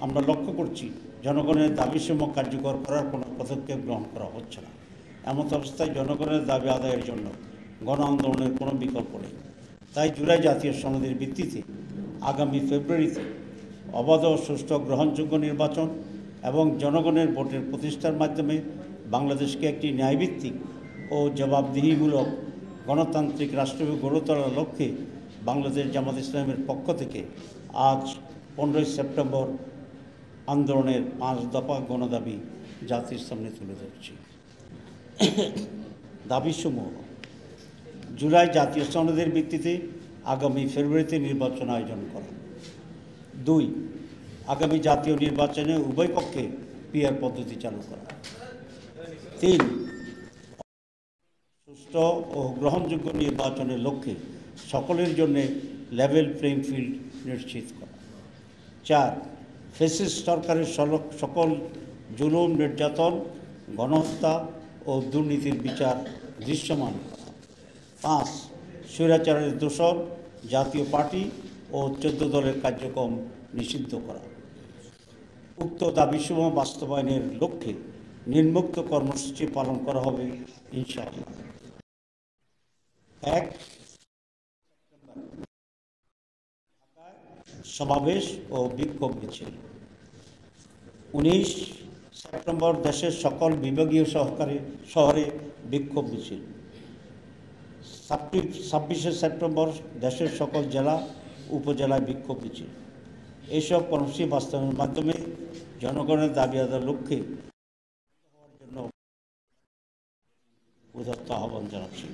আমরা লক্ষ্য করছি জনগণের দাবিসমূহ কার্যকর করার কোনো পদক্ষেপ গ্রহণ করা হচ্ছে না। এমন অবস্থায় জনগণের দাবি আদায়ের জন্য গণ আন্দোলনের কোনো বিকল্প নেই। তাই জুলাই জাতীয় সনদের ভিত্তিতে আগামী ফেব্রুয়ারিতে অবাধ ও সুষ্ঠু গ্রহণযোগ্য নির্বাচন এবং জনগণের ভোটের প্রতিষ্ঠার মাধ্যমে বাংলাদেশকে একটি ন্যায়ভিত্তিক ও জবাবদিহিমূলক গণতান্ত্রিক রাষ্ট্র গড়ে তোলার লক্ষ্যে বাংলাদেশ জামাত ইসলামের পক্ষ থেকে আজ 15ই সেপ্টেম্বর আন্দোলনের 5 দফা গণদাবি জাতির সামনে তুলে ধরছি। দাবিসমূহ: জুলাই জাতীয় সনদের ভিত্তিতে আগামী ফেব্রুয়ারিতে নির্বাচন আয়োজন করা। 2, আগামী জাতীয় নির্বাচনে উভয় পক্ষে পিআর পদ্ধতি চালু করা। 3, সুষ্ঠু ও গ্রহণযোগ্য নির্বাচনের লক্ষ্যে সকলের জন্য লেভেল প্লেইং ফিল্ড নিশ্চিত করা। 4, ফ্যাসিস্ট সরকারের সকল জুলুম, নির্যাতন, গণহত্যা ও দুর্নীতির বিচার দৃশ্যমান করা। 5, স্বৈরাচারের দোষর জাতীয় পার্টি ও 14 দলের কার্যক্রম নিষিদ্ধ করা। উক্ত দাবিসমূহ বাস্তবায়নের লক্ষ্যে নিম্নোক্ত কর্মসূচি পালন করা হবে ইনশাআল্লাহ। 1, সমাবেশ ও বিক্ষোভ মিছিল। 19 সেপ্টেম্বর দেশের সকল বিভাগীয় শহরে বিক্ষোভ মিছিল। 26 সেপ্টেম্বর দেশের সকল জেলা উপজেলায় বিক্ষোভ মিছিল। এইসব কর্মসূচি বাস্তবায়নের মাধ্যমে জনগণের দাবি আদায়ের লক্ষ্যে হওয়ার জন্য উদাত্ত আহ্বান জানাচ্ছি।